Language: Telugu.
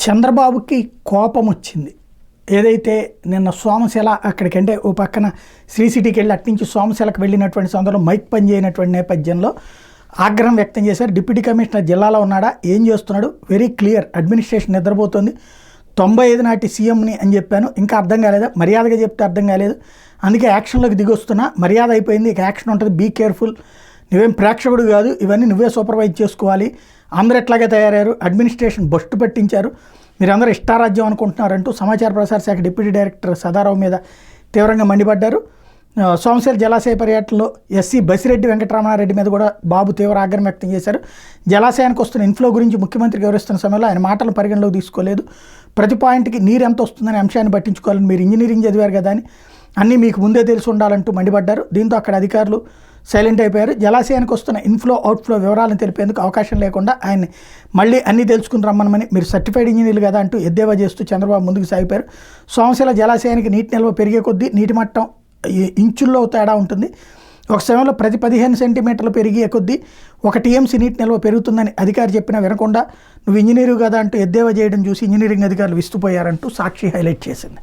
చంద్రబాబుకి కోపం వచ్చింది. ఏదైతే నిన్న సోమశిల అక్కడికంటే ఓ పక్కన శ్రీ సిటీకి వెళ్ళి అట్నుంచి సోమశిలకు వెళ్ళినటువంటి సందర్భంలో మైక్ పని చేయనటువంటి నేపథ్యంలో ఆగ్రహం వ్యక్తం చేశారు. డిప్యూటీ కమిషనర్ జిల్లాలో ఉన్నాడా, ఏం చేస్తున్నాడు, వెరీ క్లియర్, అడ్మినిస్ట్రేషన్ నిద్రపోతుంది, 95 నాటి సీఎంని అని చెప్పాను, ఇంకా అర్థం కాలేదా, మర్యాదగా చెప్తే అర్థం కాలేదు, అందుకే యాక్షన్లోకి దిగొస్తున్నా, మర్యాద అయిపోయింది, ఇక యాక్షన్ ఉంటుంది, బీ కేర్ఫుల్, నువ్వేం ప్రేక్షకుడు కాదు, ఇవన్నీ నువ్వే సూపర్వైజ్ చేసుకోవాలి, అందరూ ఎట్లాగే తయారయ్యారు, అడ్మినిస్ట్రేషన్ బొస్టు పట్టించారు, మీరందరూ ఇష్టారాజ్యం అనుకుంటున్నారంటూ సమాచార ప్రసార శాఖ డిప్యూటీ డైరెక్టర్ సదారావు మీద తీవ్రంగా మండిపడ్డారు. సోమశిల జలాశయ పర్యటనలో ఎస్సీ బసిరెడ్డి వెంకటరమణారెడ్డి మీద కూడా బాబు తీవ్ర ఆగ్రహం వ్యక్తం చేశారు. జలాశయానికి వస్తున్న ఇన్ఫ్లో గురించి ముఖ్యమంత్రి వివరిస్తున్న సమయంలో ఆయన మాటలు పరిగణలోకి తీసుకోలేదు, ప్రతి పాయింట్కి నీరు ఎంత వస్తుందనే అంశాన్ని పట్టించుకోవాలని, మీరు ఇంజనీరింగ్ చదివారు కదా అని అన్నీ మీకు ముందే తెలిసి ఉండాలంటూ మండిపడ్డారు. దీంతో అక్కడ అధికారులు సైలెంట్ అయిపోయారు. జలాశయానికి వస్తున్న ఇన్ఫ్లో అవుట్ఫ్లో వివరాలను తెలిపేందుకు అవకాశం లేకుండా ఆయన్ని మళ్ళీ అన్నీ తెలుసుకుని రమ్మనమని, మీరు సర్టిఫైడ్ ఇంజనీర్లు కదా అంటూ ఎద్దేవా చేస్తూ చంద్రబాబు ముందుకు సాగిపోయారు. సోమశిల జలాశయానికి నీటి నిల్వ పెరిగే కొద్దీ నీటి మట్టం ఇంచుల్లో తేడా ఉంటుంది. ఒక సమయంలో ప్రతి 15 సెంటీమీటర్లు పెరిగే కొద్దీ 1 టీఎంసీ నీటి నిల్వ పెరుగుతుందని అధికారి చెప్పినా వినకుండా నువ్వు ఇంజనీరు కదా అంటూ ఎద్దేవా చేయడం చూసి ఇంజనీరింగ్ అధికారులు విస్తుపోయారంటూ సాక్షి హైలైట్ చేసింది.